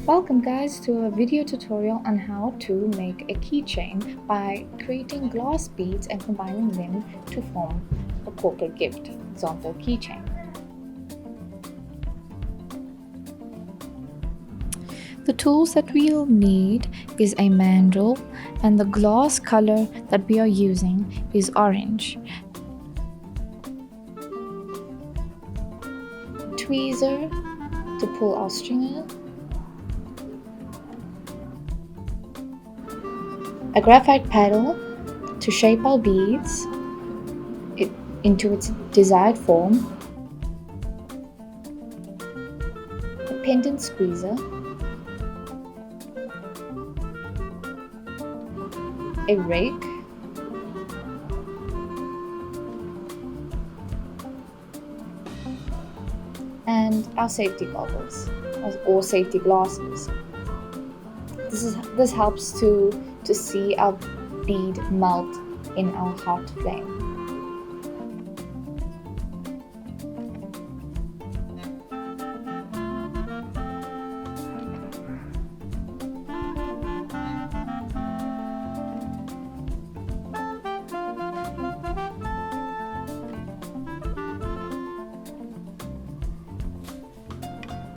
Welcome guys to a video tutorial on how to make a keychain by creating glass beads and combining them to form a corporate gift, example keychain. The tools that we'll need is a mandrel, and the glass color that we are using is orange. Tweezer to pull our stringer, a graphite paddle to shape our beads into its desired form, a pendant squeezer, a rake, and our safety goggles or safety glasses. This helps to see our bead melt in our hot flame.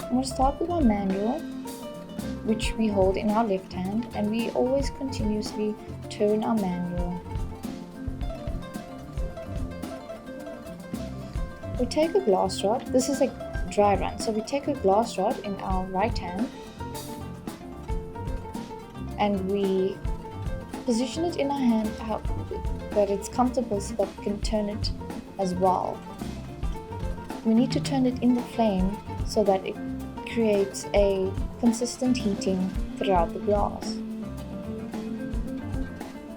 I'm going to start with our mandrel, which we hold in our left hand, and we always continuously turn our mandrel. We take a glass rod. This is a dry run, so we take a glass rod in our right hand and we position it in our hand that it's comfortable so that we can turn it as well. We need to turn it in the flame so that it creates a consistent heating throughout the glass.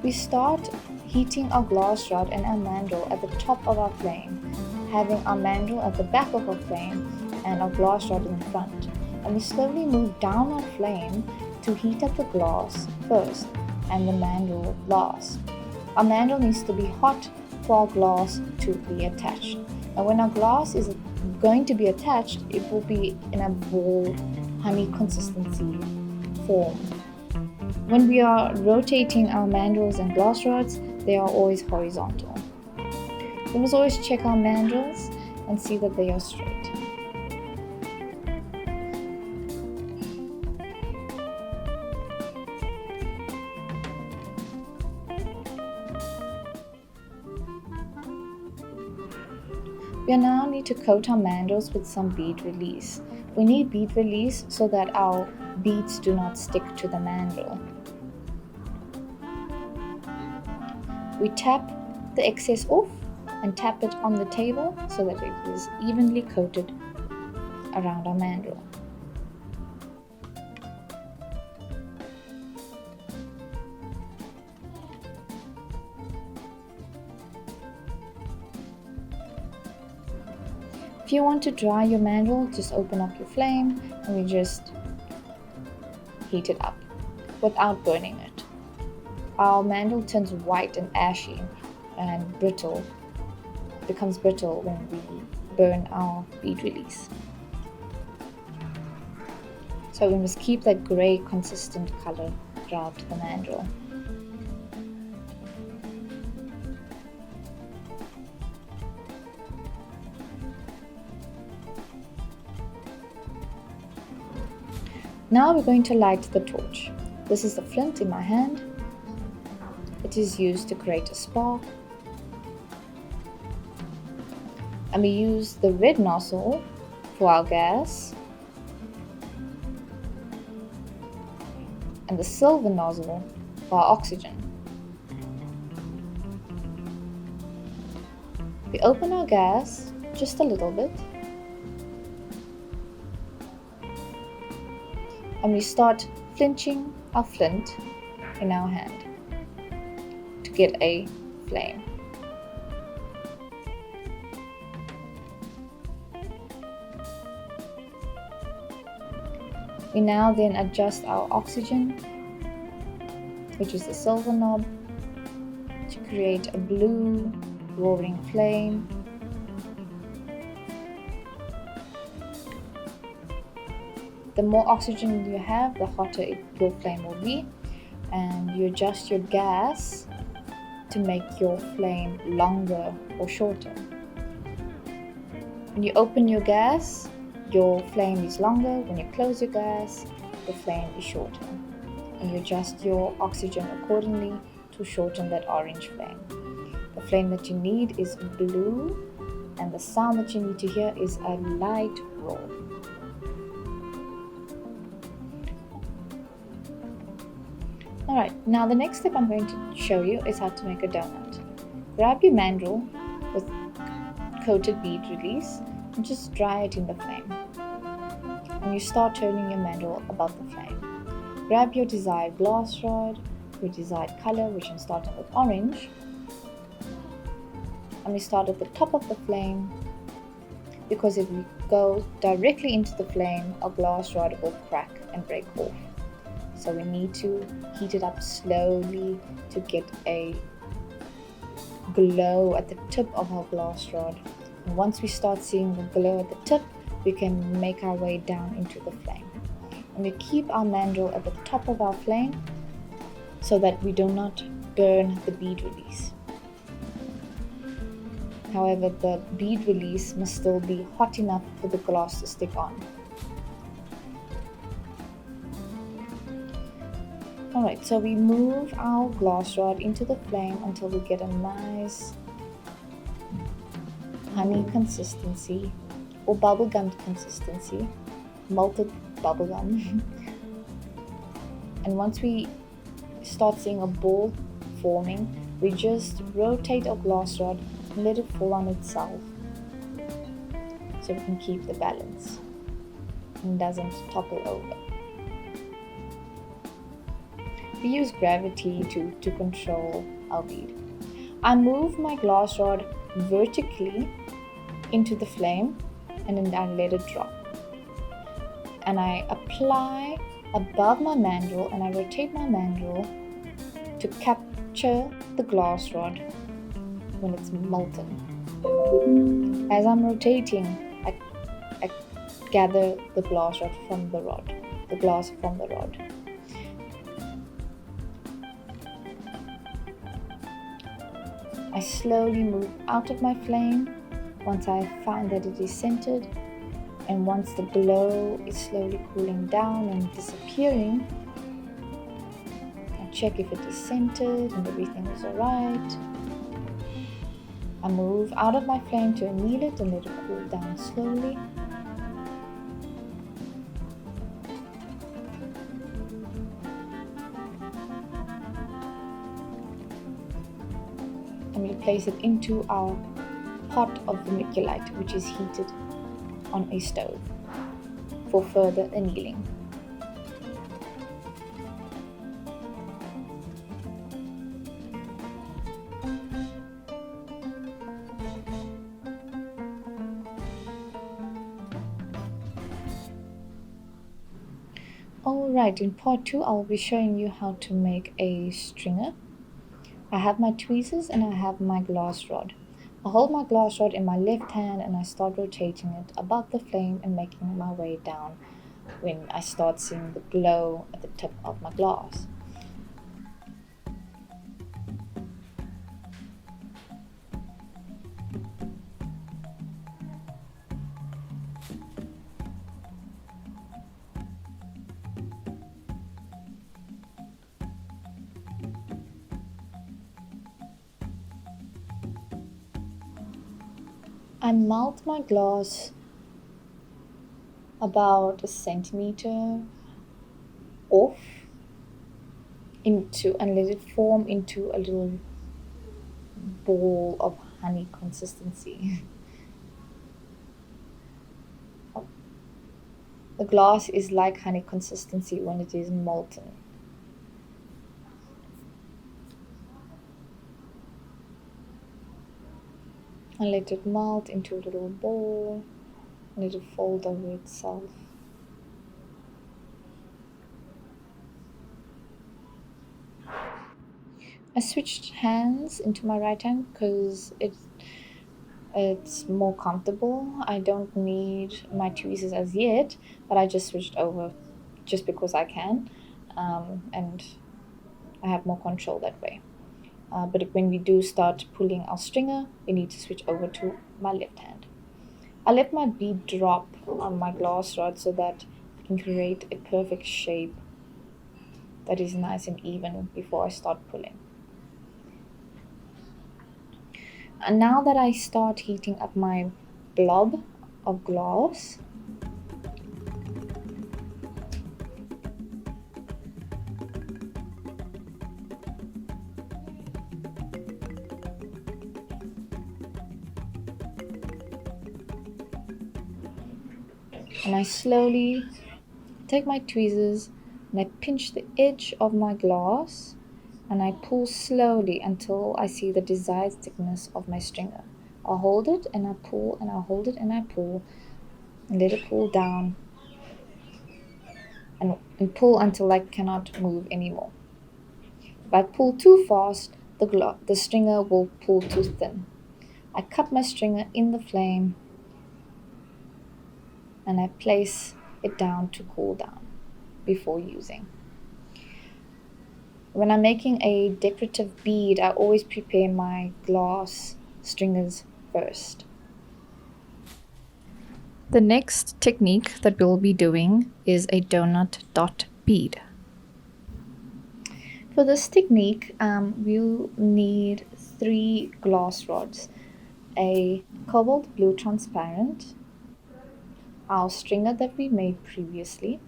We start heating our glass rod and our mandrel at the top of our flame, having our mandrel at the back of our flame and our glass rod in the front. And we slowly move down our flame to heat up the glass first and the mandrel last. Our mandrel needs to be hot for our glass to be attached. And when our glass is going to be attached, it will be in a ball, honey consistency form. When we are rotating our mandrels and glass rods, they are always horizontal. We must always check our mandrels and see that they are straight. We now need to coat our mandrels with some bead release. We need bead release so that our beads do not stick to the mandrel. We tap the excess off and tap it on the table so that it is evenly coated around our mandrel. If you want to dry your mandrel, just open up your flame and we just heat it up without burning it. Our mandrel turns white and ashy and brittle. It becomes brittle when we burn our bead release. So we must keep that grey consistent color throughout the mandrel. Now we're going to light the torch. This is the flint in my hand. It is used to create a spark. And we use the red nozzle for our gas and the silver nozzle for our oxygen. We open our gas just a little bit and we start flinching our flint in our hand to get a flame. We now then adjust our oxygen, which is the silver knob, to create a blue roaring flame. The more oxygen you have, the hotter your flame will be, and you adjust your gas to make your flame longer or shorter. When you open your gas, your flame is longer. When you close your gas, the flame is shorter. And you adjust your oxygen accordingly to shorten that orange flame. The flame that you need is blue, and the sound that you need to hear is a light roar. Alright, now the next step I'm going to show you is how to make a donut. Grab your mandrel with coated bead release and just dry it in the flame. And you start turning your mandrel above the flame. Grab your desired glass rod, your desired color, which I'm starting with orange. And we start at the top of the flame, because if we go directly into the flame, our glass rod will crack and break off. So we need to heat it up slowly to get a glow at the tip of our glass rod. And once we start seeing the glow at the tip, we can make our way down into the flame. And we keep our mandrel at the top of our flame so that we do not burn the bead release. However, the bead release must still be hot enough for the glass to stick on. Alright, so we move our glass rod into the flame until we get a nice honey consistency or bubblegum consistency, melted bubblegum. And once we start seeing a ball forming, we just rotate our glass rod and let it fall on itself so we can keep the balance and doesn't topple over. We use gravity to control our bead. I move my glass rod vertically into the flame and then I let it drop. And I apply above my mandrel and I rotate my mandrel to capture the glass rod when it's molten. As I'm rotating, I gather the glass rod from the rod, the glass from the rod. I slowly move out of my flame once I find that it is centered, and once the glow is slowly cooling down and disappearing, I check if it is centered and everything is alright. I move out of my flame to anneal it and let it cool down slowly. And we place it into our pot of vermiculite, which is heated on a stove for further annealing. Alright, in part 2 I'll be showing you how to make a stringer. I have my tweezers and I have my glass rod. I hold my glass rod in my left hand and I start rotating it above the flame and making my way down when I start seeing the glow at the tip of my glass. I melt my glass about 1 centimeter off into and let it form into a little ball of honey consistency. The glass is like honey consistency when it is molten. And let it melt into a little ball, and let it fold over itself. I switched hands into my right hand because It's more comfortable. I don't need my tweezers as yet, but I just switched over just because I can, and I have more control that way. But when we do start pulling our stringer, we need to switch over to my left hand. I let my bead drop on my glass rod so that I can create a perfect shape that is nice and even before I start pulling. And now that I start heating up my blob of glass, and I slowly take my tweezers and I pinch the edge of my glass and I pull slowly until I see the desired thickness of my stringer. I'll hold it and I pull and I'll hold it and I pull and let it pull down and pull until I cannot move anymore. If I pull too fast, the stringer will pull too thin. I cut my stringer in the flame and I place it down to cool down before using. When I'm making a decorative bead, I always prepare my glass stringers first. The next technique that we'll be doing is a donut dot bead. For this technique, we'll need 3 glass rods, a cobalt blue transparent, our stringer that we made previously,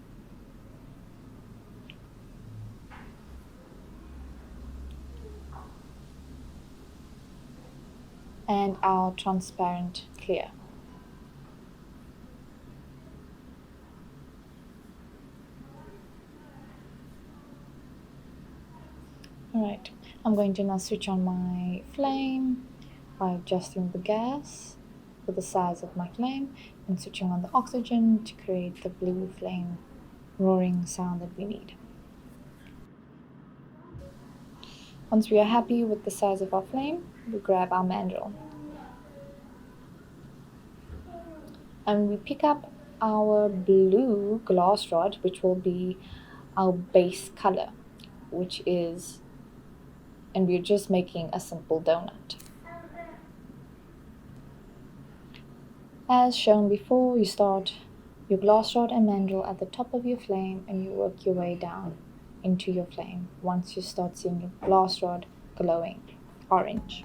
and our transparent clear. Alright, I'm going to now switch on my flame by adjusting the gas for the size of my flame and switching on the oxygen to create the blue flame roaring sound that we need. Once we are happy with the size of our flame, we grab our mandrel and we pick up our blue glass rod, which will be our base color, and we're just making a simple donut. As shown before, you start your glass rod and mandrel at the top of your flame and you work your way down into your flame once you start seeing your glass rod glowing orange.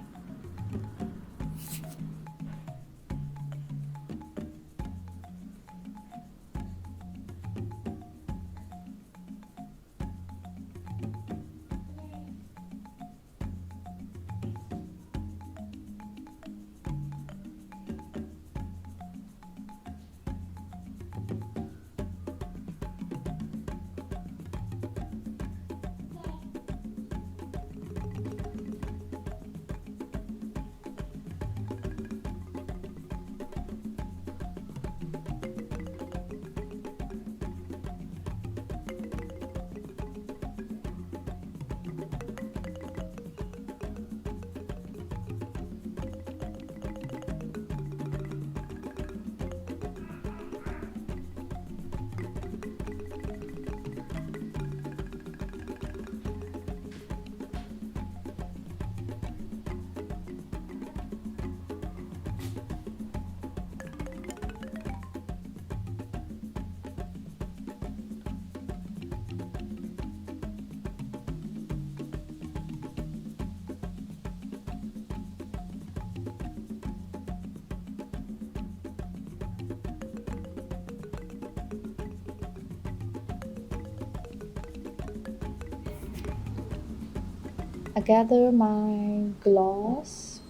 I gather my glass.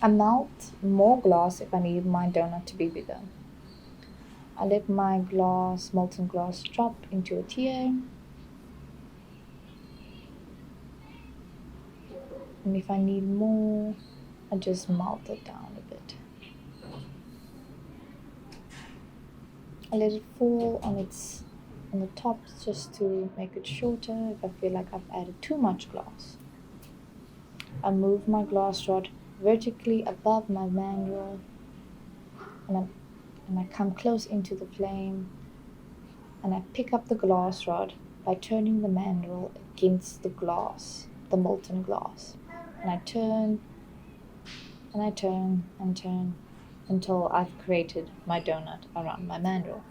I melt more glass if I need my donut to be bigger. I let my molten glass drop into a tier. And if I need more, I just melt it down a bit. I let it fall on the top just to make it shorter if I feel like I've added too much glass. I move my glass rod vertically above my mandrel, and I come close into the flame, and I pick up the glass rod by turning the mandrel against the glass, the molten glass. And I turn and I turn and turn until I've created my donut around my mandrel.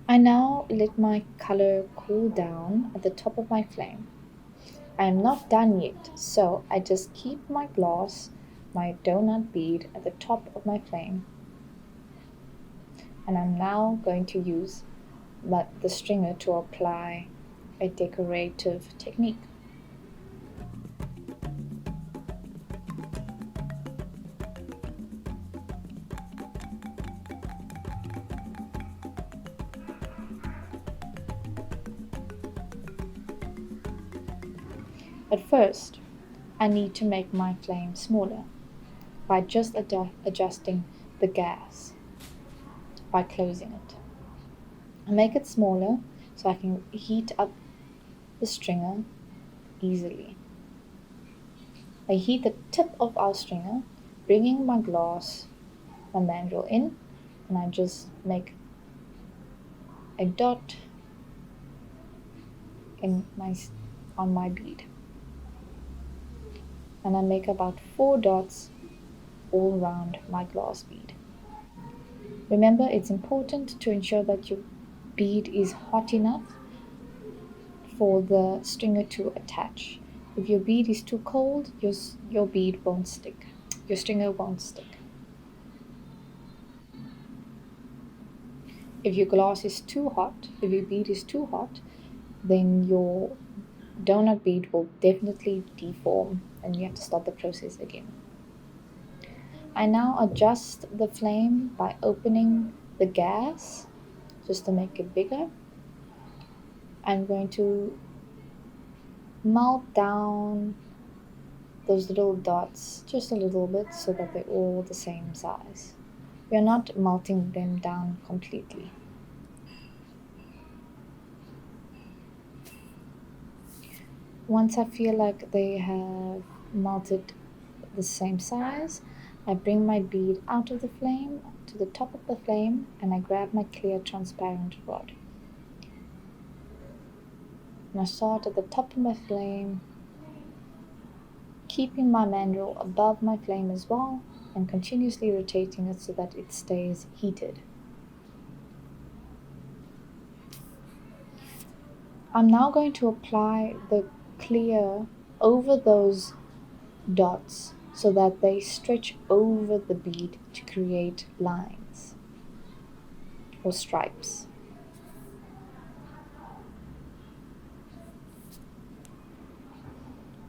I now let my color cool down at the top of my flame. I am not done yet, so I just keep my donut bead at the top of my flame. And I'm now going to use the stringer to apply a decorative technique. At first, I need to make my flame smaller by just adjusting the gas by closing it. I make it smaller so I can heat up the stringer easily. I heat the tip of our stringer, bringing my mandrel in, and I just make a dot on my bead. And I make about 4 dots all around my glass bead. Remember, it's important to ensure that your bead is hot enough for the stringer to attach. If your bead is too cold, your bead won't stick. Your stringer won't stick. If your bead is too hot, then your donut bead will definitely deform and you have to start the process again. I now adjust the flame by opening the gas just to make it bigger. I'm going to melt down those little dots just a little bit so that they're all the same size. We are not melting them down completely. Once I feel like they have melted the same size, I bring my bead out of the flame to the top of the flame and I grab my clear transparent rod. And I start at the top of my flame, keeping my mandrel above my flame as well and continuously rotating it so that it stays heated. I'm now going to apply the clear over those dots so that they stretch over the bead to create lines or stripes.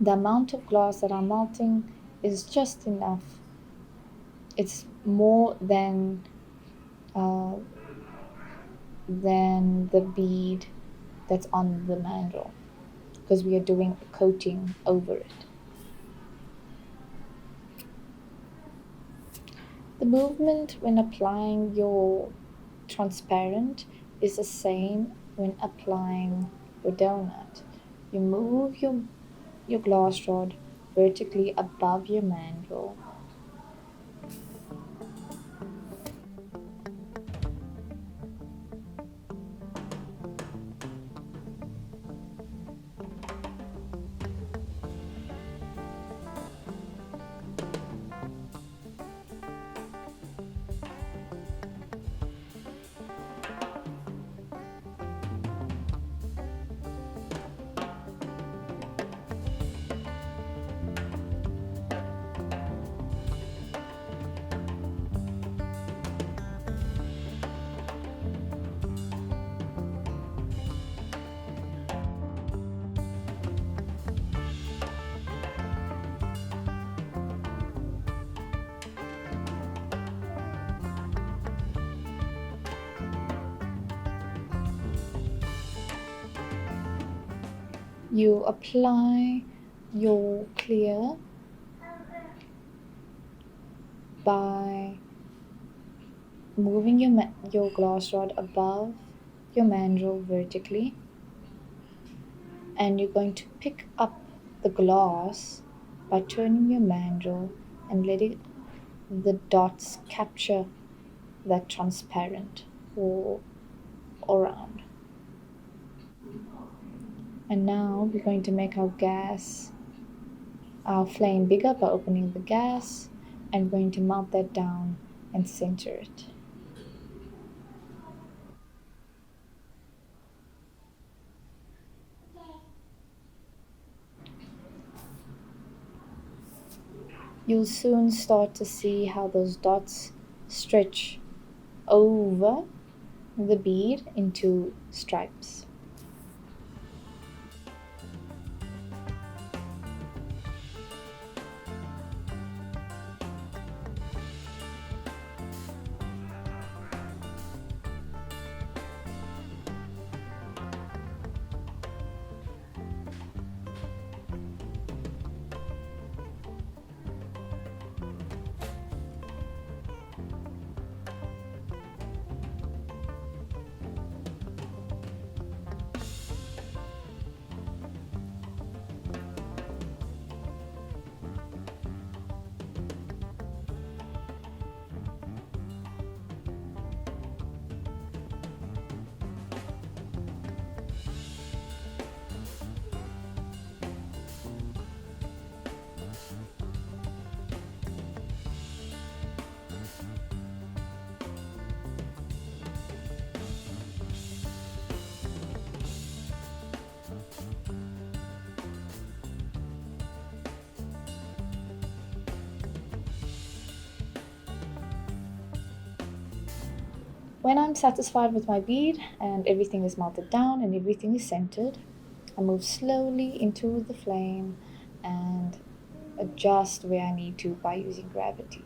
The amount of glass that I'm melting is just enough. It's more than the bead that's on the mandrel because we are doing a coating over it. The movement when applying your transparent is the same when applying your donut. You move your glass rod vertically above your mandrel. You apply your clear by moving your glass rod above your mandrel vertically, and you're going to pick up the glass by turning your mandrel and letting the dots capture that transparent all around. And now we're going to make our flame bigger by opening the gas, and we're going to mount that down and center it. You'll soon start to see how those dots stretch over the bead into stripes. When I'm satisfied with my bead and everything is melted down and everything is centered, I move slowly into the flame and adjust where I need to by using gravity.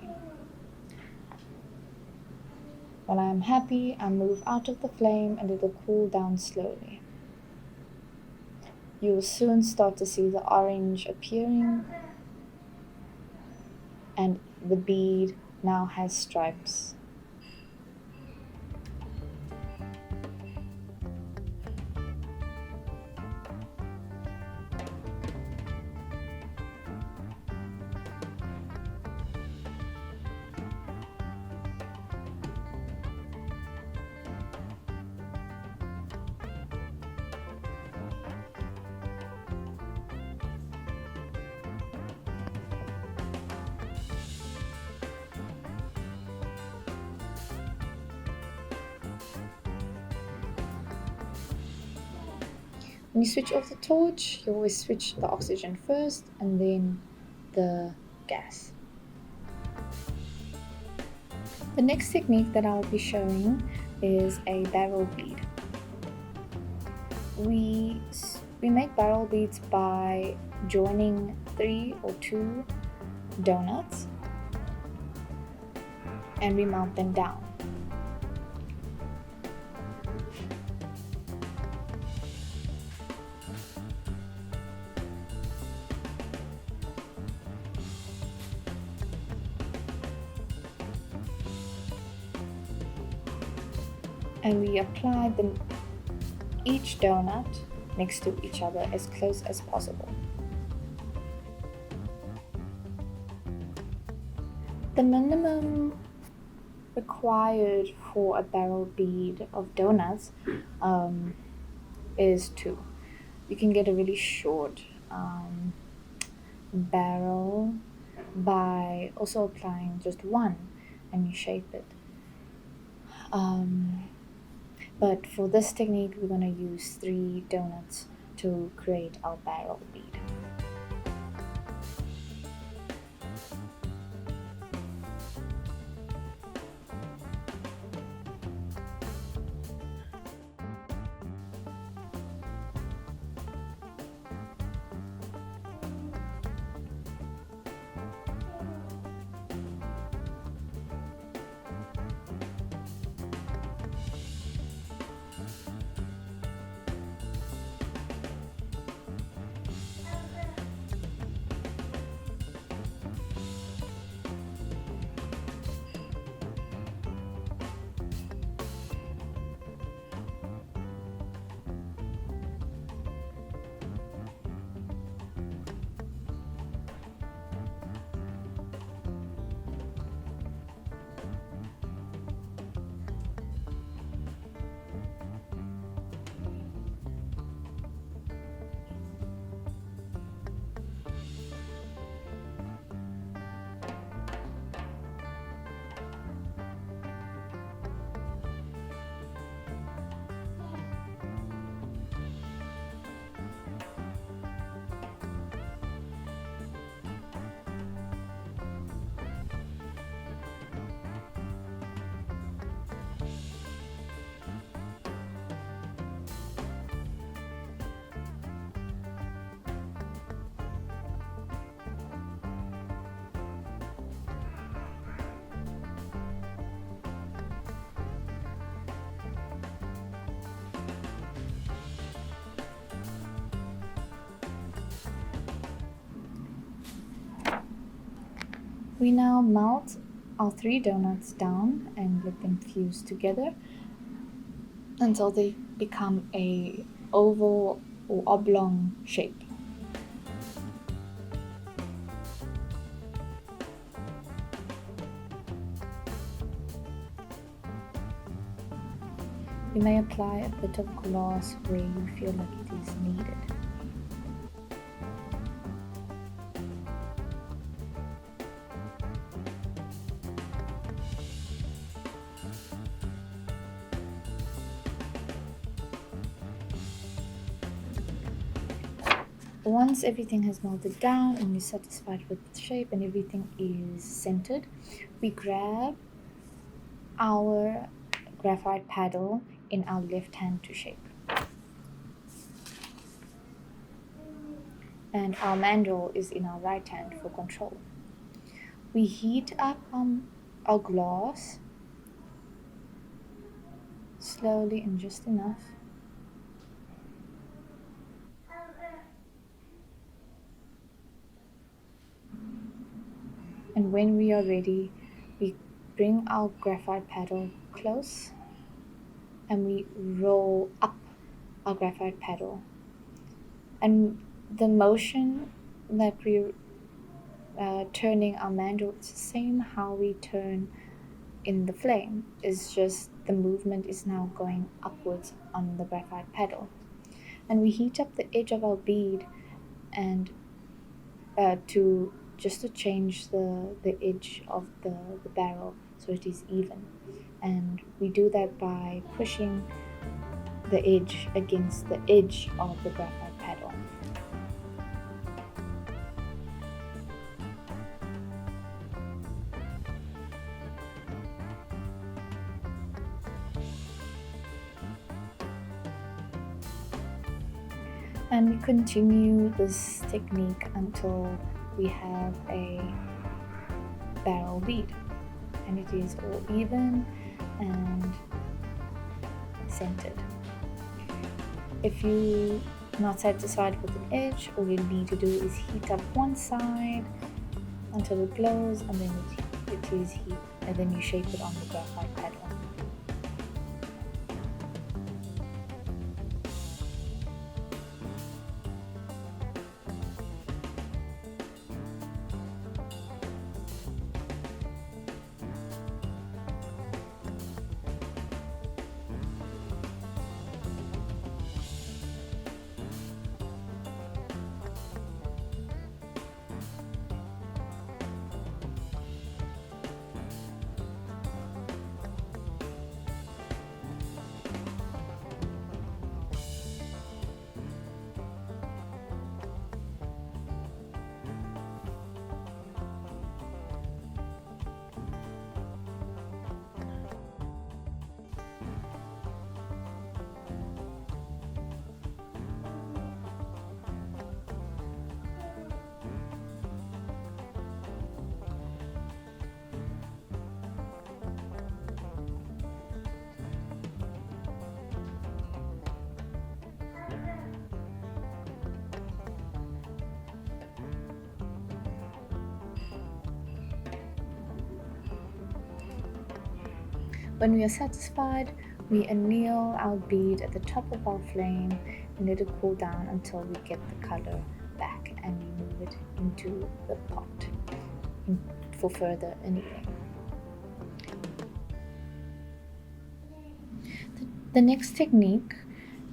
When I'm happy, I move out of the flame and it will cool down slowly. You will soon start to see the orange appearing, and the bead now has stripes. When you switch off the torch, you always switch the oxygen first and then the gas. The next technique that I'll be showing is a barrel bead. We make barrel beads by joining 3 or 2 donuts and we mount them down. And we apply each donut next to each other as close as possible. The minimum required for a barrel bead of donuts is 2. You can get a really short barrel by also applying just 1 and you shape it. But for this technique, we're going to use 3 donuts to create our barrel bead. We now melt our 3 donuts down and let them fuse together until they become a oval or oblong shape. You may apply a bit of glass where you feel like it is needed. Once everything has melted down and you're satisfied with the shape and everything is centered, we grab our graphite paddle in our left hand to shape. And our mandrel is in our right hand for control. We heat up our glass slowly and just enough. And when we are ready, we bring our graphite paddle close and we roll up our graphite paddle. And the motion that we're turning our mandrel, it's the same how we turn in the flame. It's just the movement is now going upwards on the graphite paddle. And we heat up the edge of our bead and to change the edge of the barrel so it is even. And we do that by pushing the edge against the edge of the graphite paddle. And we continue this technique until we have a barrel bead and it is all even and centered. If you're not satisfied with an edge, all you need to do is heat up one side until it glows, and then it is heat, and then you shape it on the graphite paddle. When we are satisfied, we anneal our bead at the top of our flame and let it cool down until we get the color back, and we move it into the pot for further annealing. The next technique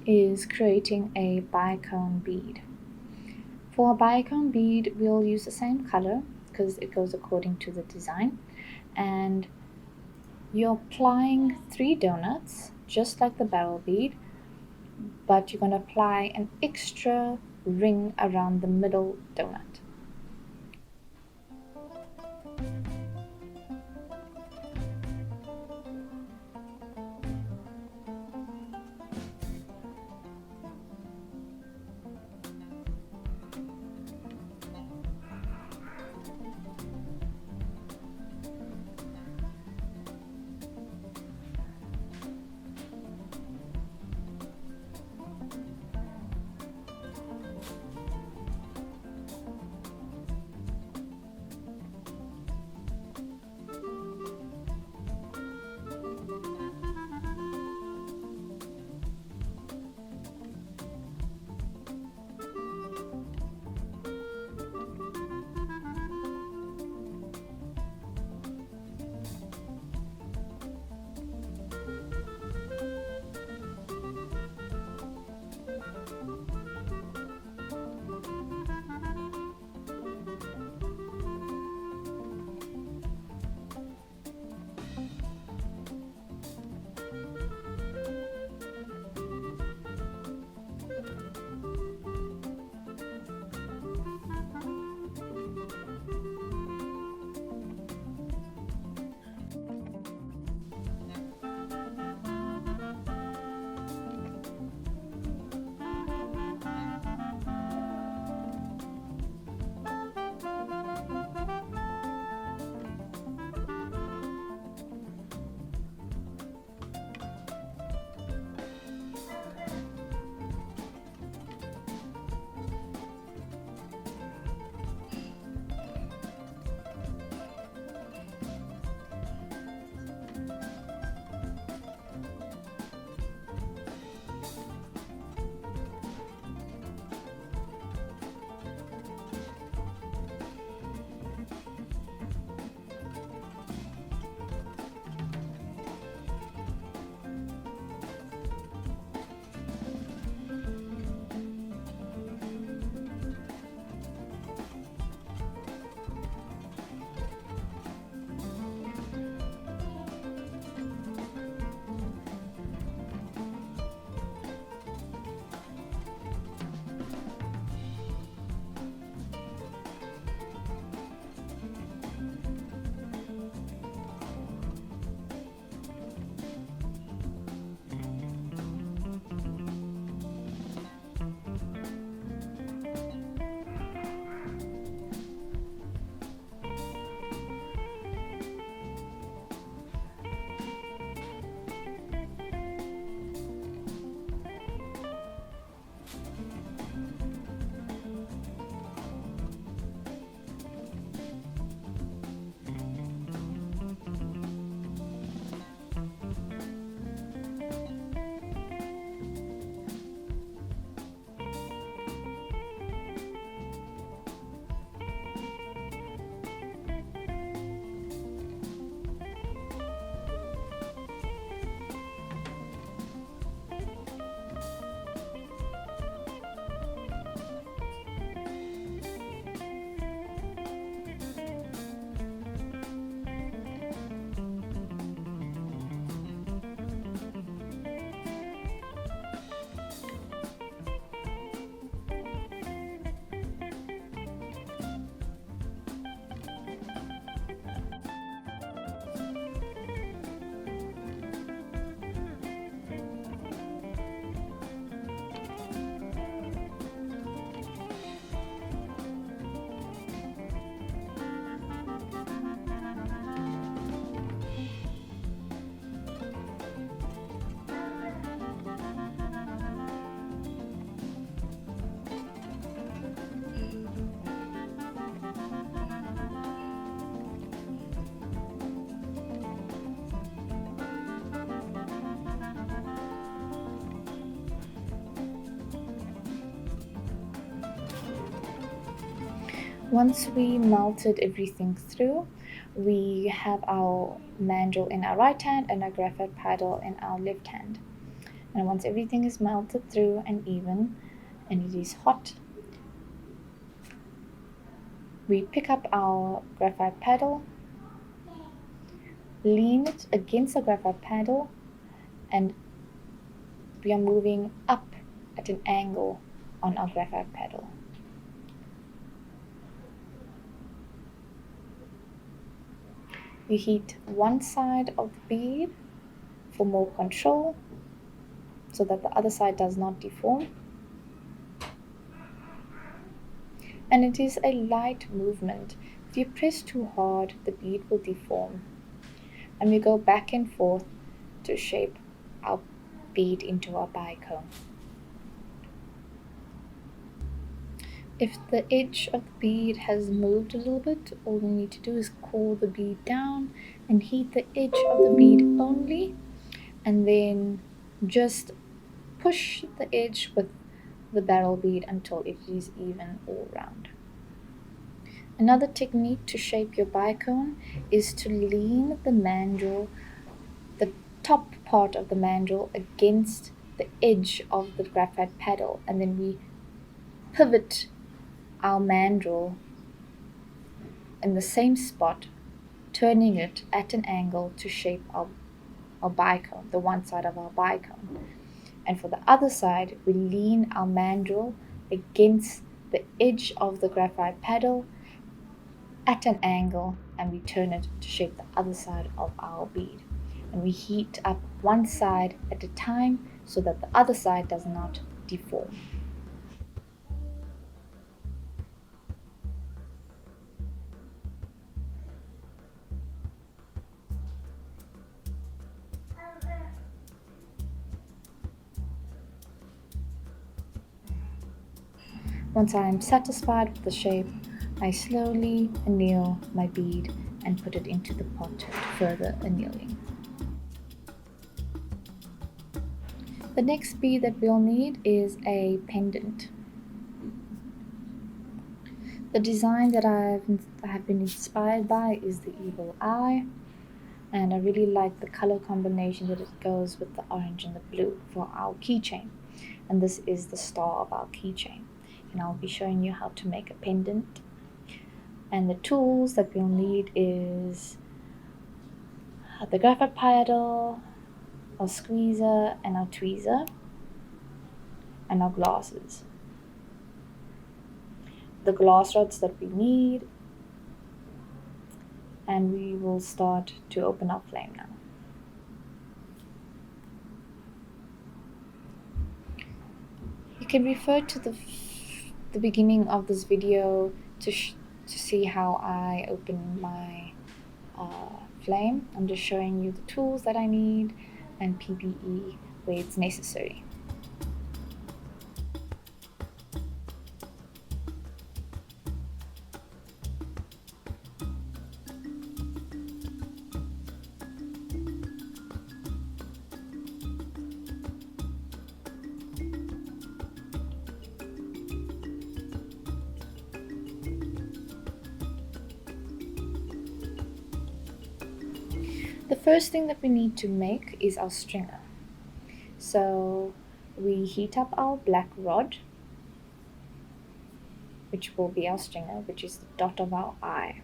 is creating a bicone bead. For a bicone bead, we'll use the same color because it goes according to the design, and you're applying 3 donuts just like the barrel bead, but you're going to apply an extra ring around the middle donut. Once we melted everything through, we have our mandrel in our right hand and our graphite paddle in our left hand. And once everything is melted through and even, and it is hot, we pick up our graphite paddle, lean it against the graphite paddle, and we are moving up at an angle on our graphite paddle. We heat one side of the bead for more control so that the other side does not deform. And it is a light movement. If you press too hard, the bead will deform. And we go back and forth to shape our bead into our bicone. If the edge of the bead has moved a little bit, all we need to do is cool the bead down and heat the edge of the bead only, and then just push the edge with the barrel bead until it is even all round. Another technique to shape your bicone is to lean the mandrel, the top part of the mandrel, against the edge of the graphite paddle, and then we pivot our mandrel in the same spot, turning it at an angle to shape our bicone, the one side of our bicone. And for the other side, we lean our mandrel against the edge of the graphite paddle at an angle, and we turn it to shape the other side of our bead. And we heat up one side at a time so that the other side does not deform. Once I am satisfied with the shape, I slowly anneal my bead and put it into the pot for further annealing. The next bead that we'll need is a pendant. The design that I have been inspired by is the evil eye, and I really like the color combination that it goes with the orange and the blue for our keychain. And this is the star of our keychain. And I'll be showing you how to make a pendant. And the tools that we'll need is the graphite paddle, our squeezer and our tweezer, and our glasses. The glass rods that we need, and we will start to open our flame now. You can refer to the beginning of this video to see how I open my flame. I'm just showing you the tools that I need and PPE where it's necessary. The first thing that we need to make is our stringer. So we heat up our black rod, which will be our stringer, which is the dot of our eye.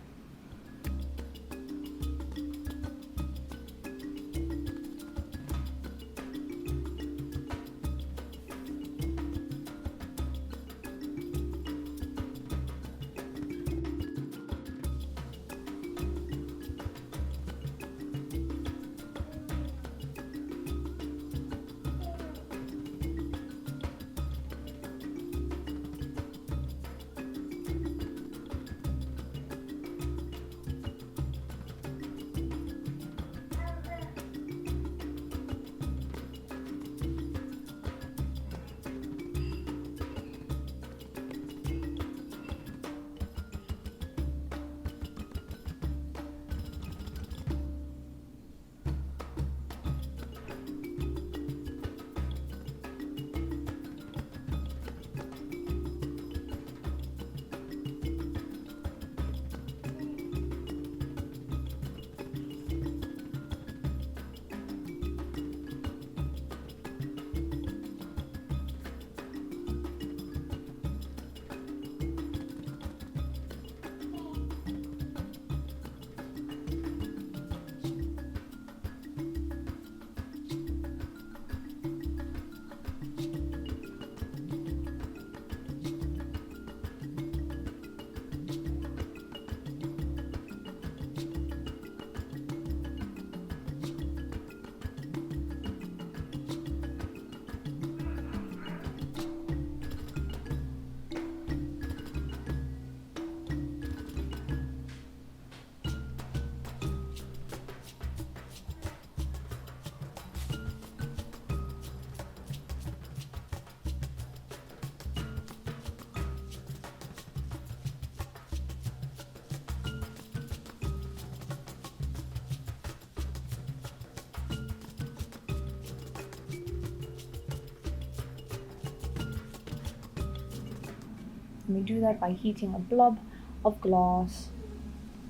And we do that by heating a blob of glass,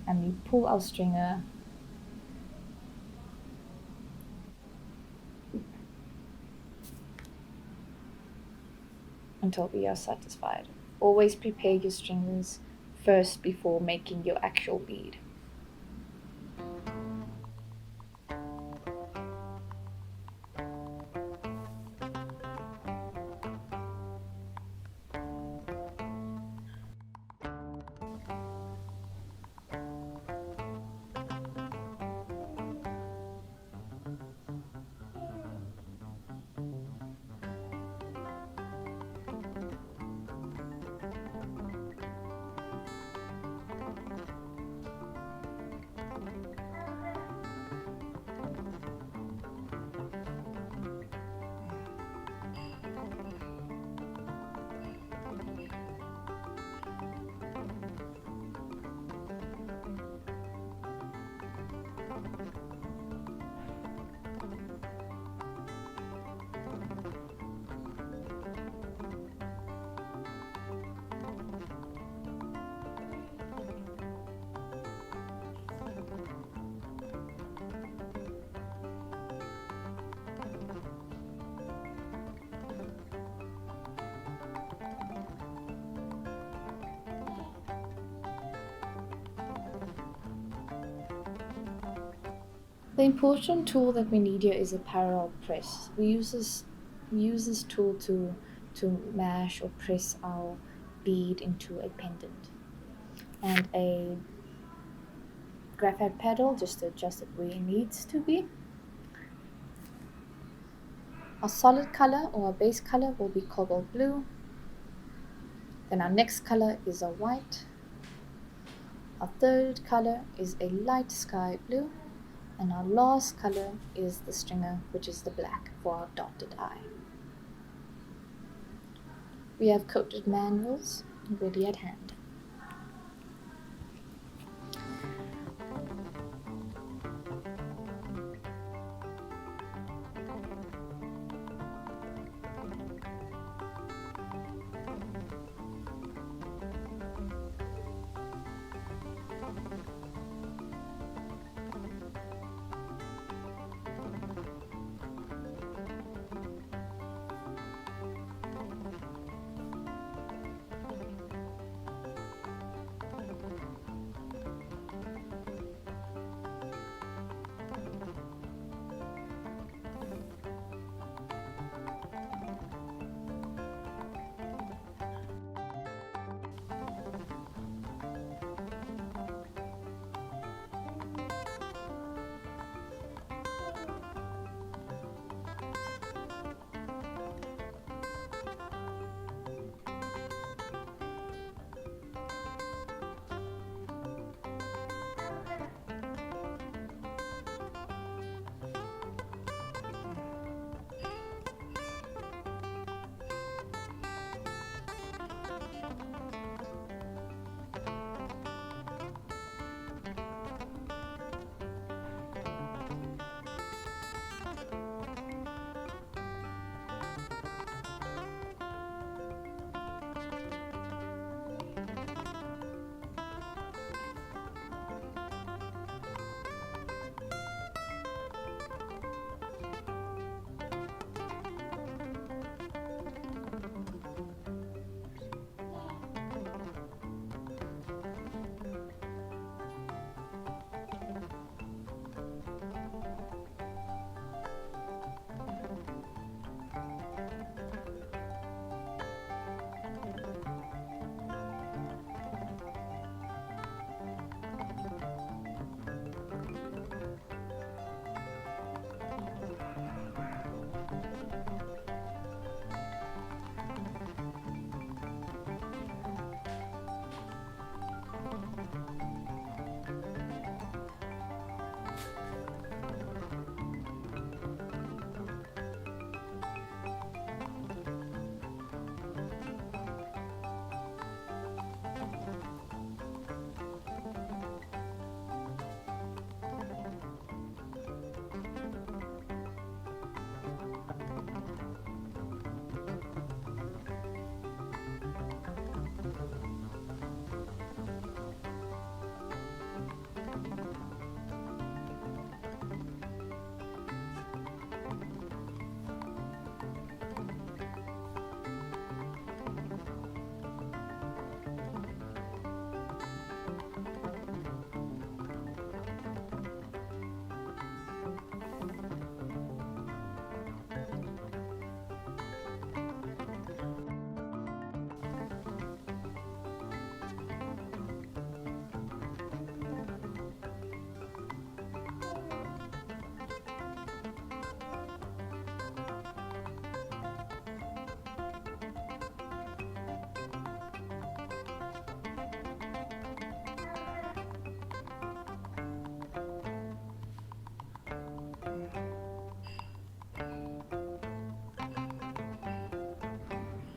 and we pull our stringer until we are satisfied. Always prepare your stringers first before making your actual bead. The important tool that we need here is a parallel press. We use this tool to mash or press our bead into a pendant, and a graphite paddle just to adjust it where it needs to be. Our solid color or our base color will be cobalt blue. Then our next color is a white. Our third color is a light sky blue. And our last color is the stringer, which is the black for our dotted eye. We have coated manuals ready at hand.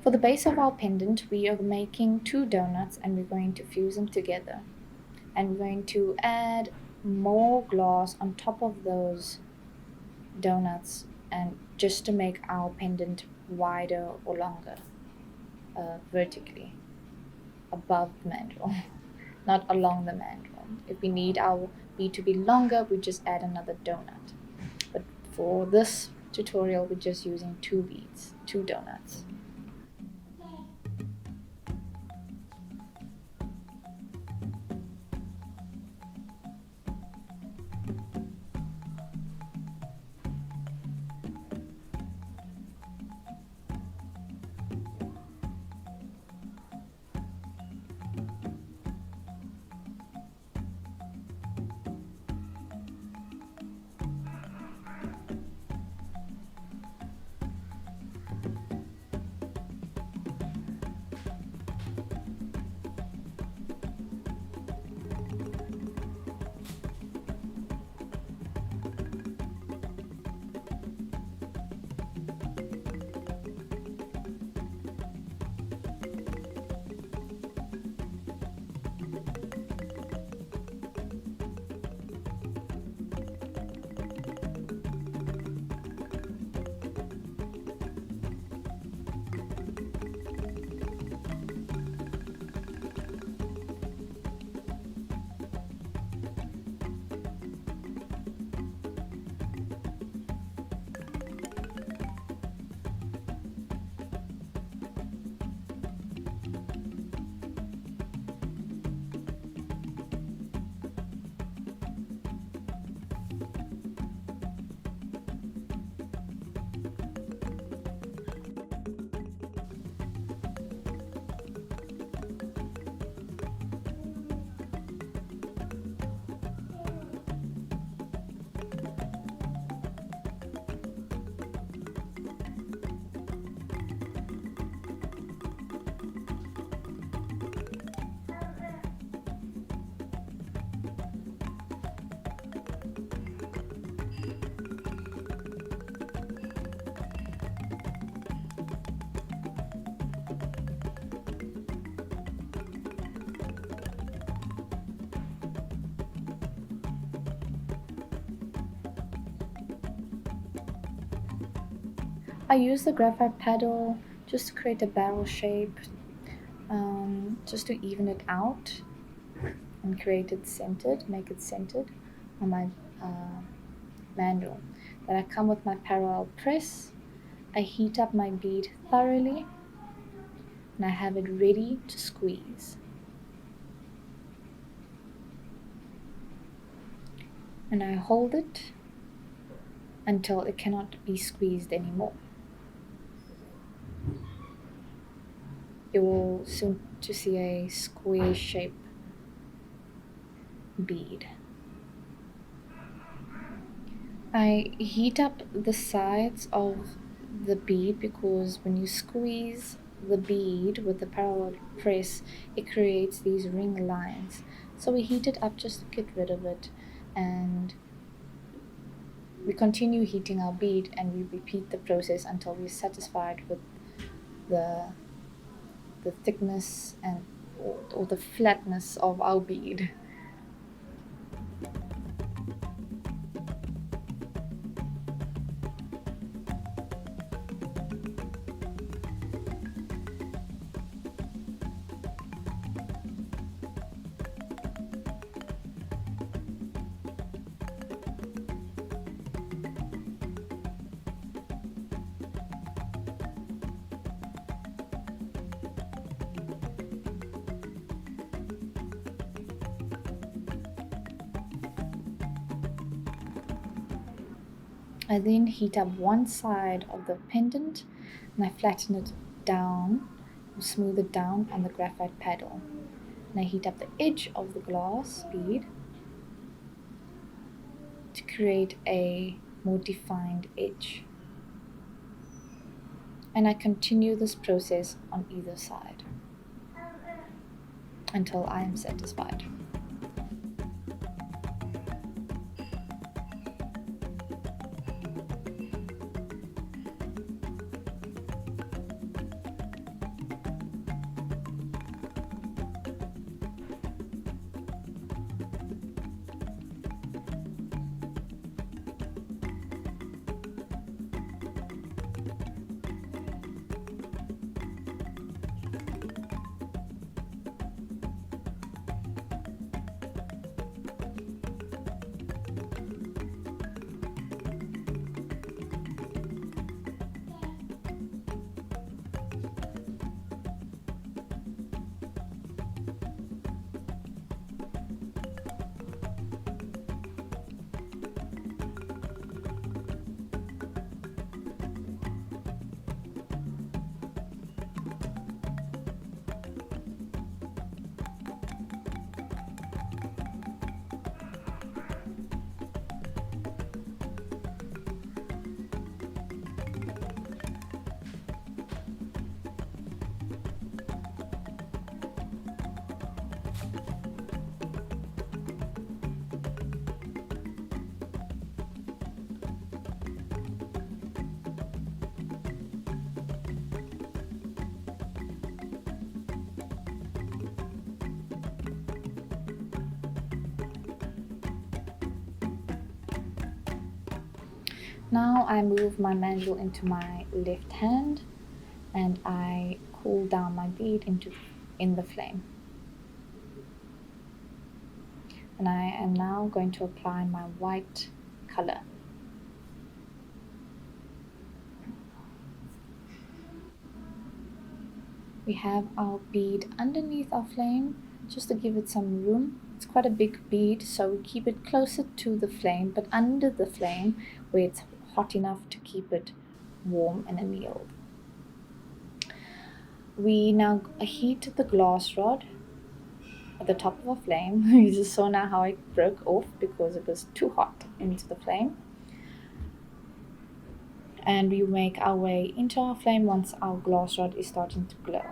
For the base of our pendant, we are making two donuts and we're going to fuse them together. And we're going to add more glass on top of those donuts and just to make our pendant wider or longer vertically above the mandrel, not along the mandrel. If we need our bead to be longer, we just add another donut. But for this tutorial, we're just using two beads, two donuts. I use the graphite paddle just to create a barrel shape, just to even it out and create it centered, make it centered on my mandrel. Then I come with my parallel press, I heat up my bead thoroughly, and I have it ready to squeeze. And I hold it until it cannot be squeezed anymore. You will soon to see a square shape bead. I heat up the sides of the bead because when you squeeze the bead with the parallel press, it creates these ring lines. So we heat it up just to get rid of it, and we continue heating our bead and we repeat the process until we're satisfied with the thickness and or the flatness of our bead. I then heat up one side of the pendant and I flatten it down, or smooth it down on the graphite paddle. And I heat up the edge of the glass bead to create a more defined edge. And I continue this process on either side until I am satisfied. Now I move my mandrel into my left hand and I cool down my bead in the flame. And I am now going to apply my white color. We have our bead underneath our flame just to give it some room. It's quite a big bead, so we keep it closer to the flame, but under the flame where it's hot enough to keep it warm and annealed. We now heat the glass rod at the top of a flame. You just saw now how it broke off because it was too hot into the flame. And we make our way into our flame once our glass rod is starting to glow.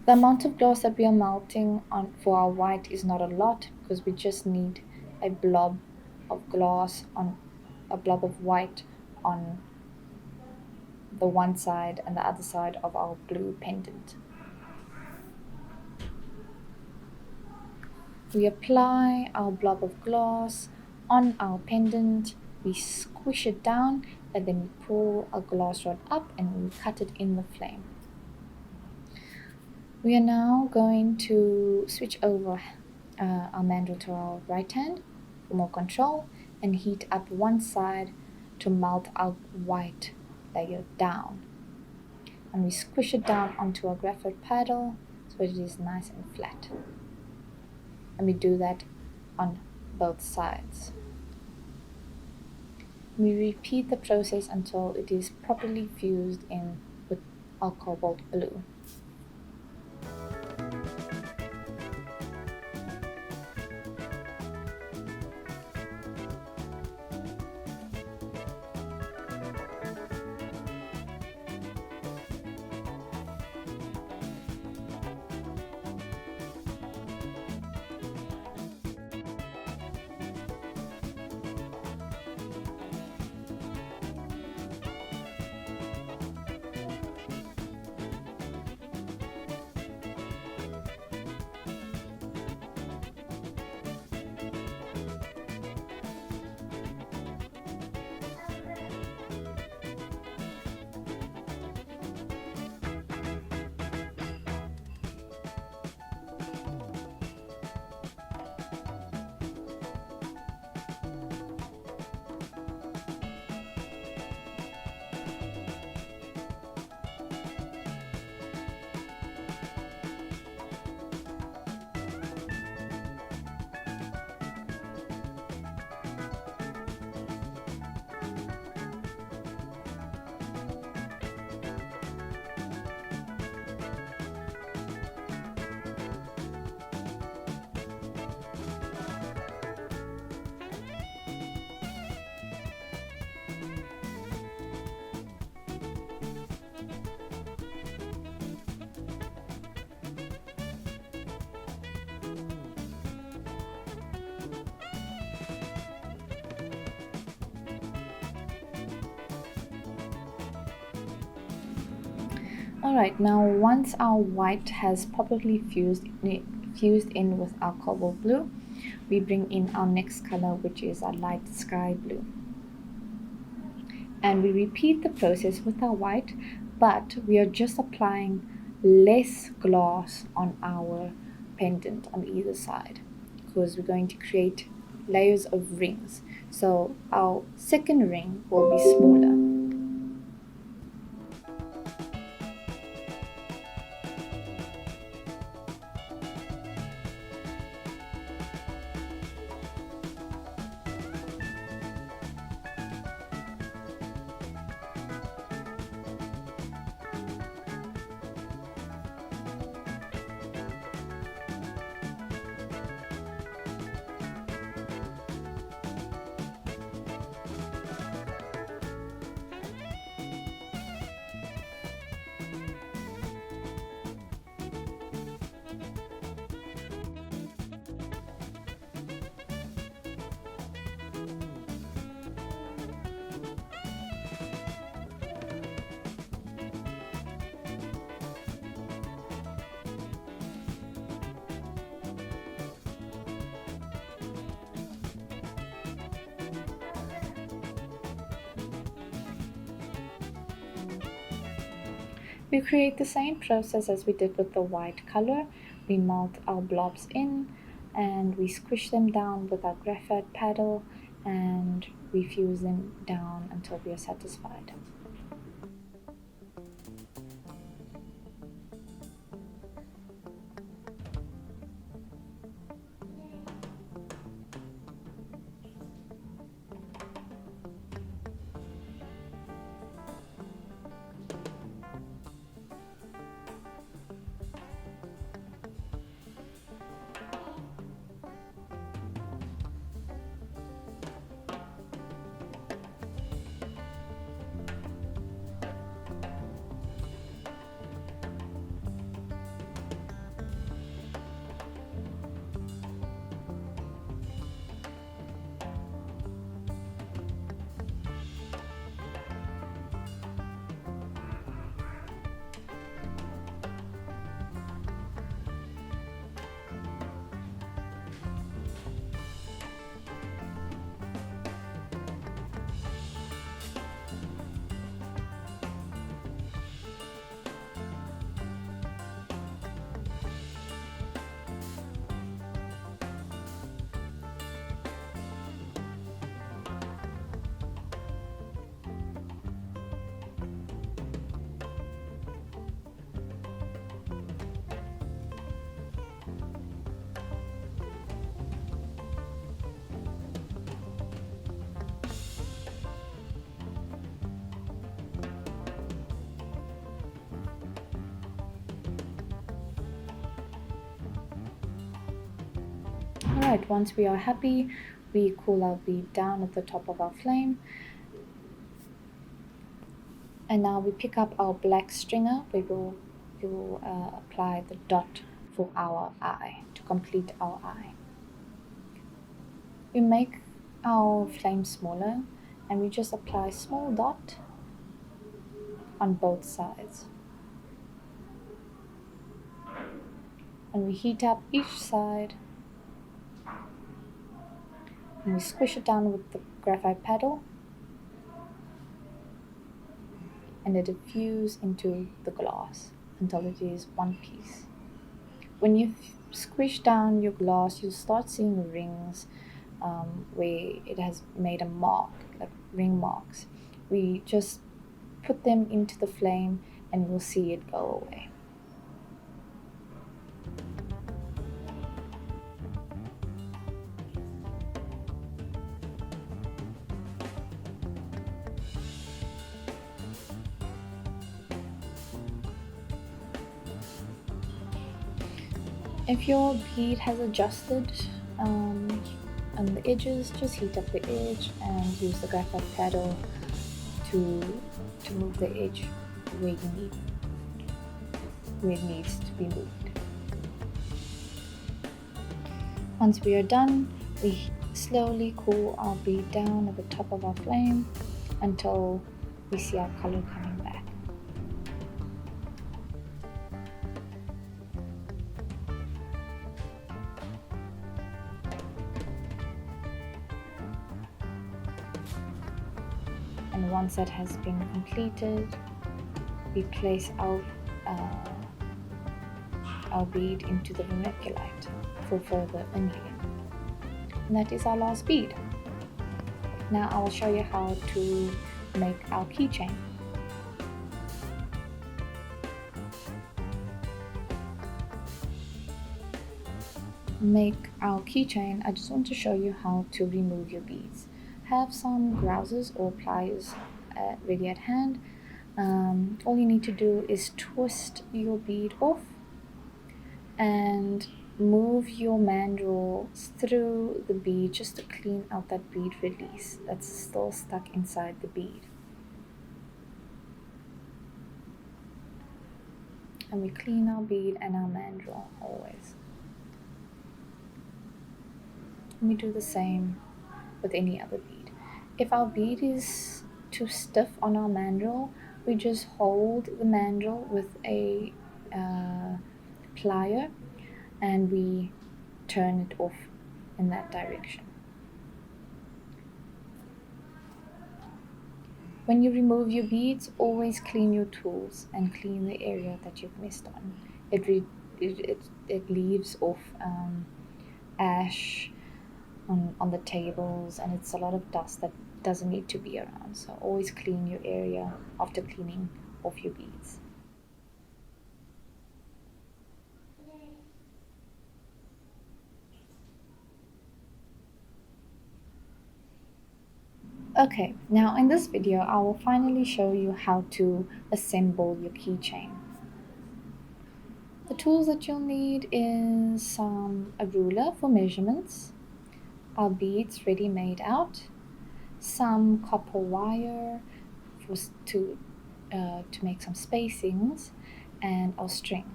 The amount of glass that we are melting on for our white is not a lot because we just need a blob of white on the one side and the other side of our blue pendant. We apply our blob of glass on our pendant, we squish it down, and then we pull our glass rod up and we cut it in the flame. We are now going to switch over our mandrel to our right hand for more control and heat up one side to melt our white layer down. And we squish it down onto our graphite paddle so it is nice and flat. And we do that on both sides. We repeat the process until it is properly fused in with our cobalt blue. Alright, now once our white has properly fused in with our cobalt blue, we bring in our next color, which is our light sky blue. And we repeat the process with our white, but we are just applying less glass on our pendant on either side because we're going to create layers of rings. So our second ring will be smaller. We create the same process as we did with the white color. We melt our blobs in and we squish them down with our graphite paddle and we fuse them down until we are satisfied. Alright, once we are happy, we cool our bead down at the top of our flame. And now we pick up our black stringer. We will apply the dot for our eye, to complete our eye. We make our flame smaller and we just apply small dot on both sides. And we heat up each side and we squish it down with the graphite paddle and it diffuses into the glass until it is one piece. When you squish down your glass, you'll start seeing rings where it has made a mark, like ring marks. We just put them into the flame and you'll see it go away. If your bead has adjusted on the edges, just heat up the edge and use the graphite paddle to move the edge where it needs to be moved. Once we are done, we slowly cool our bead down at the top of our flame until we see our color coming back. And once that has been completed, we place our bead into the vermiculite for further annealing. And that is our last bead. Now I will show you how to make our keychain. Make our keychain, I just want to show you how to remove your beads. Have some grouses or pliers ready at hand. All you need to do is twist your bead off and move your mandrels through the bead just to clean out that bead release that's still stuck inside the bead. And we clean our bead and our mandrel always. And we do the same with any other bead. If our bead is too stiff on our mandrel, we just hold the mandrel with a plier and we turn it off in that direction. When you remove your beads, always clean your tools and clean the area that you've messed on. It leaves off ash on the tables, and it's a lot of dust that doesn't need to be around. So always clean your area after cleaning off your beads. Okay, now in this video I will finally show you how to assemble your keychain. The tools that you'll need is a ruler for measurements, our beads ready made out, some copper wire to make some spacings, and our string.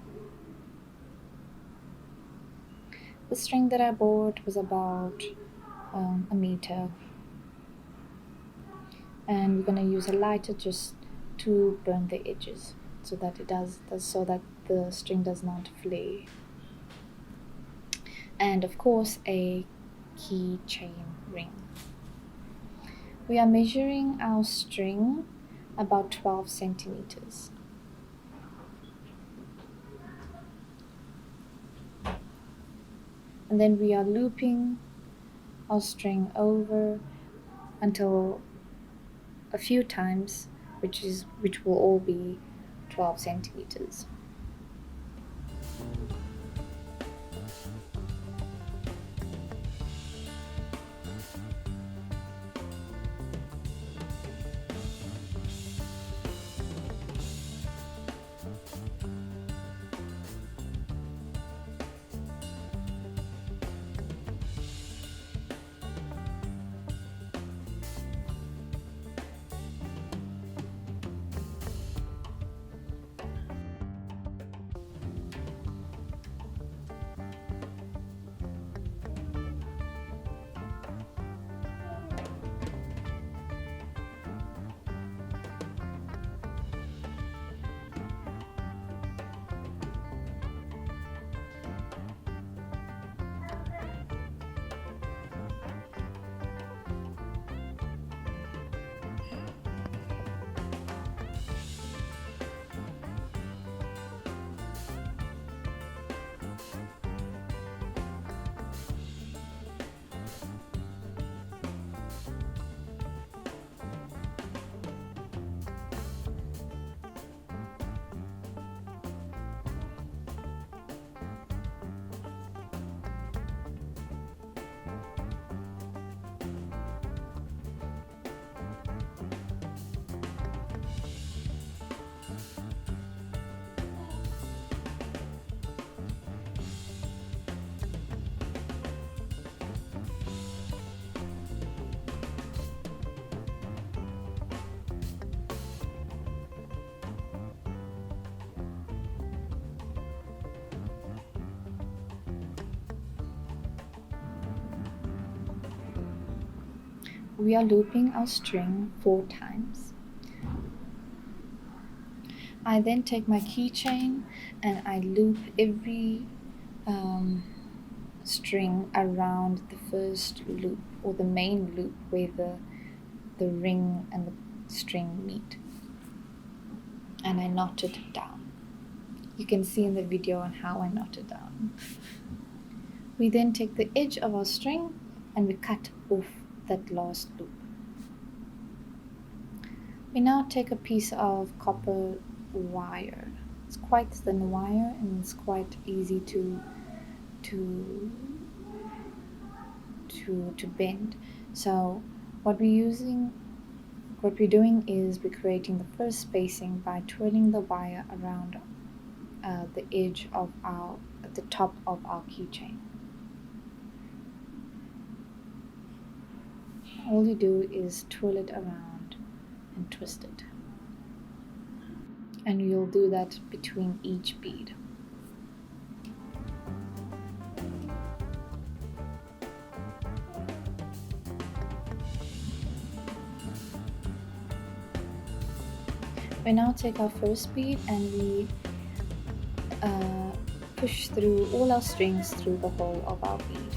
The string that I bought was about a meter, and we're going to use a lighter just to burn the edges so that the string does not flare. And of course a keychain ring. We are measuring our string about 12 centimeters. And then we are looping our string over until a few times, which will all be 12 centimeters. We are looping our string 4 times. I then take my keychain and I loop every string around the first loop, or the main loop where the ring and the string meet, and I knot it down. You can see in the video on how I knot it down. We then take the edge of our string and we cut off that last loop. We now take a piece of copper wire. It's quite thin wire and it's quite easy to bend. So what we're doing is we're creating the first spacing by twirling the wire around the edge of at the top of our keychain. All you do is twirl it around and twist it. And you'll do that between each bead. We now take our first bead and we push through all our strings through the hole of our bead.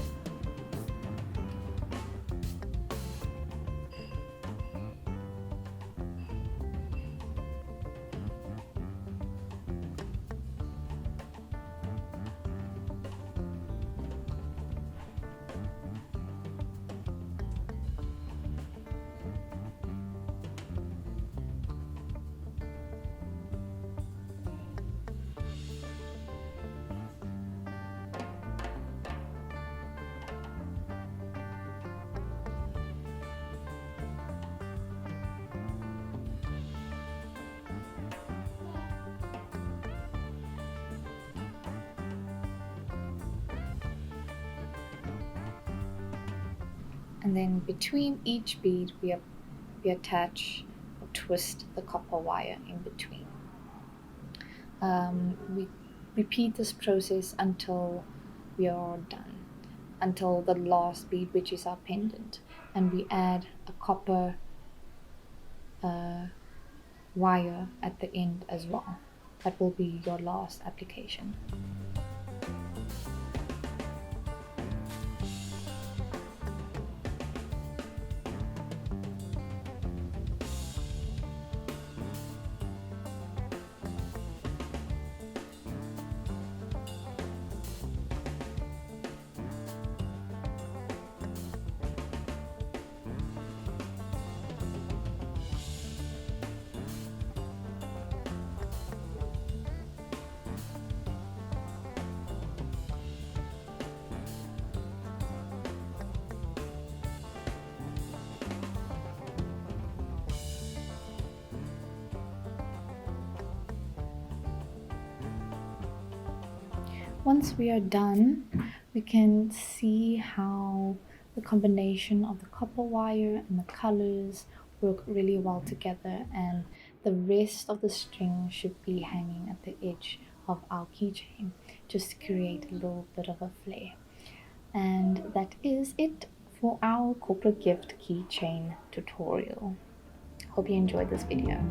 And then between each bead, we attach or twist the copper wire in between. We repeat this process until we are done, until the last bead, which is our pendant, and we add a copper wire at the end as well. That will be your last application. Once we are done, we can see how the combination of the copper wire and the colors work really well together, and the rest of the string should be hanging at the edge of our keychain just to create a little bit of a flare. And that is it for our corporate gift keychain tutorial. Hope you enjoyed this video.